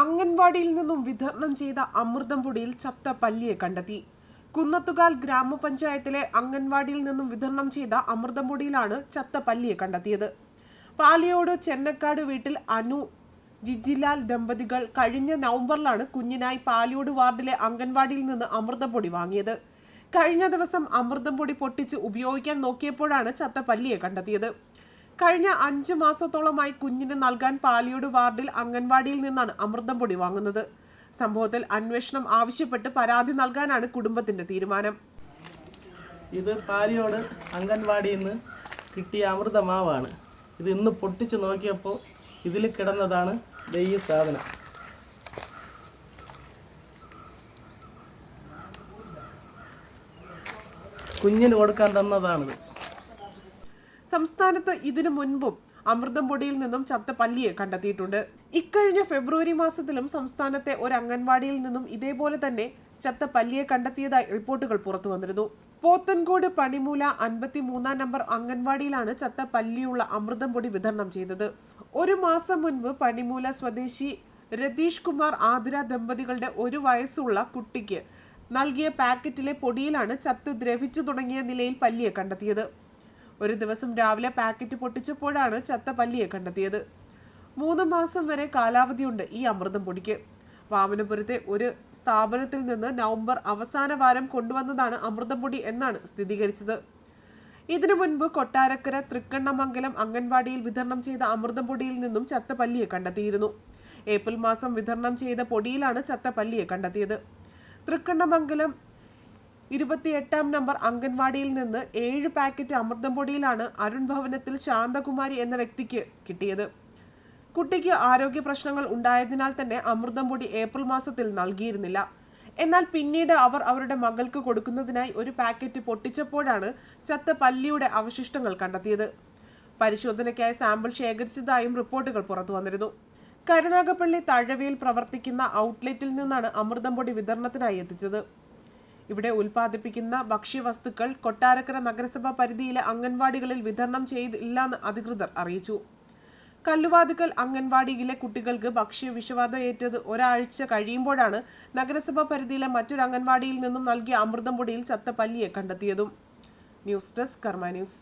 അംഗൻവാടിയിൽ നിന്നും വിതരണം ചെയ്ത അമൃതം പൊടിയിൽ ചത്ത പല്ലിയെ കണ്ടെത്തി. കുന്നത്തുകാൽ ഗ്രാമപഞ്ചായത്തിലെ അംഗൻവാടിയിൽ നിന്നും വിതരണം ചെയ്ത അമൃതം പൊടിയിലാണ് ചത്ത പല്ലിയെ കണ്ടെത്തിയത്. പാലിയോട് ചെന്നക്കാട് വീട്ടിൽ അനു ജിജിലാൽ ദമ്പതികൾ കഴിഞ്ഞ നവംബറിലാണ് കുഞ്ഞിനായി പാലിയോട് വാർഡിലെ അംഗൻവാടിയിൽ നിന്ന് അമൃതം പൊടി വാങ്ങിയത്. കഴിഞ്ഞ ദിവസം അമൃതം പൊടി പൊട്ടിച്ച് ഉപയോഗിക്കാൻ നോക്കിയപ്പോഴാണ് ചത്ത പല്ലിയെ കണ്ടെത്തിയത്. കഴിഞ്ഞ 5 മാസത്തോളമായി കുഞ്ഞിന് നൽകാൻ പാലിയോട് വാർഡിൽ അംഗൻവാടിയിൽ നിന്നാണ് അമൃതം പൊടി വാങ്ങുന്നത്. സംഭവത്തിൽ അന്വേഷണം ആവശ്യപ്പെട്ട് പരാതി നൽകാനാണ് കുടുംബത്തിന്റെ തീരുമാനം. ഇത് പാലിയോട് അംഗൻവാടിയിൽ നിന്ന് കിട്ടിയ അമൃതമാവാണ്. ഇത് ഇന്ന് പൊട്ടിച്ച് നോക്കിയപ്പോൾ ഇതിൽ കിടന്നതാണ് ഈ സാധനം. കുഞ്ഞിന് കൊടുക്കാൻ തന്നതാണിത്. സംസ്ഥാനത്ത് ഇതിനു മുൻപും അമൃതം പൊടിയിൽ നിന്നും ചത്ത പല്ലിയെ കണ്ടെത്തിയിട്ടുണ്ട്. ഇക്കഴിഞ്ഞ ഫെബ്രുവരി മാസത്തിലും സംസ്ഥാനത്തെ ഒരു അംഗൻവാടിയിൽ നിന്നും ഇതേപോലെ തന്നെ ചത്ത പല്ലിയെ കണ്ടെത്തിയതായി റിപ്പോർട്ടുകൾ പുറത്തു വന്നിരുന്നു. പോത്തൻകോട് പണിമൂല 53 നമ്പർ അംഗൻവാടിയിലാണ് ചത്ത പല്ലിയുള്ള അമൃതം പൊടി വിതരണം ചെയ്തത്. 1 മാസം മുൻപ് പണിമൂല സ്വദേശി രതീഷ് കുമാർ ആതിര ദമ്പതികളുടെ 1 വയസ്സുള്ള കുട്ടിക്ക് നൽകിയ പാക്കറ്റിലെ പൊടിയിലാണ് ചത്ത് ദ്രവിച്ചു തുടങ്ങിയ നിലയിൽ പല്ലിയെ കണ്ടെത്തിയത്. ഒരു ദിവസം രാവിലെ പാക്കറ്റ് പൊട്ടിച്ചപ്പോഴാണ് ചത്ത പല്ലിയെ കണ്ടെത്തിയത്. 3 മാസം വരെ കാലാവധിയുണ്ട് ഈ അമൃതം പൊടിക്ക്. വാമനപുരത്തെ ഒരു സ്ഥാപനത്തിൽ നിന്ന് നവംബർ അവസാന വാരം കൊണ്ടുവന്നതാണ് അമൃതം പൊടി എന്നാണ് സ്ഥിരീകരിച്ചത്. ഇതിനു മുൻപ് കൊട്ടാരക്കര തൃക്കണ്ണമംഗലം അംഗൻവാടിയിൽ വിതരണം ചെയ്ത അമൃതം പൊടിയിൽ നിന്നും ചത്ത പല്ലിയെ കണ്ടെത്തിയിരുന്നു. ഏപ്രിൽ മാസം വിതരണം ചെയ്ത പൊടിയിലാണ് ചത്ത പല്ലിയെ കണ്ടെത്തിയത്. തൃക്കണ്ണമംഗലം 28 നമ്പർ അംഗൻവാടിയിൽ നിന്ന് 7 പാക്കറ്റ് അമൃതം പൊടിയിലാണ് അരുൺ ഭവനത്തിൽ ശാന്തകുമാരി എന്ന വ്യക്തിക്ക് കിട്ടിയത്. കുട്ടിക്ക് ആരോഗ്യ പ്രശ്നങ്ങൾ ഉണ്ടായതിനാൽ തന്നെ അമൃതം പൊടി ഏപ്രിൽ മാസത്തിൽ നൽകിയിരുന്നില്ല. എന്നാൽ പിന്നീട് അവർ അവരുടെ മകൾക്ക് കൊടുക്കുന്നതിനായി ഒരു പാക്കറ്റ് പൊട്ടിച്ചപ്പോഴാണ് ചത്ത പല്ലിയുടെ അവശിഷ്ടങ്ങൾ കണ്ടെത്തിയത്. പരിശോധനയ്ക്കായി സാമ്പിൾ ശേഖരിച്ചതായും റിപ്പോർട്ടുകൾ പുറത്തു വന്നിരുന്നു. കരുനാഗപ്പള്ളി തഴവയിൽ പ്രവർത്തിക്കുന്ന ഔട്ട്ലെറ്റിൽ നിന്നാണ് അമൃതം പൊടി വിതരണത്തിനായി എത്തിച്ചത്. ഇവിടെ ഉൽപ്പാദിപ്പിക്കുന്ന ഭക്ഷ്യവസ്തുക്കൾ കൊട്ടാരക്കര നഗരസഭാ പരിധിയിലെ അംഗൻവാടികളിൽ വിതരണം ചെയ്തില്ലെന്ന് അധികൃതർ അറിയിച്ചു. കല്ലുവാതുക്കൽ അംഗൻവാടിയിലെ കുട്ടികൾക്ക് ഭക്ഷ്യ വിഷബാധ ഏറ്റത് ഒരാഴ്ച കഴിയുമ്പോഴാണ് നഗരസഭാ പരിധിയിലെ മറ്റൊരു അംഗൻവാടിയിൽ നിന്നും നൽകിയ അമൃതം പൊടിയിൽ ചത്ത പല്ലിയെ കണ്ടെത്തിയതും. ന്യൂസ് ഡെസ്ക് കർമ്മ ന്യൂസ്.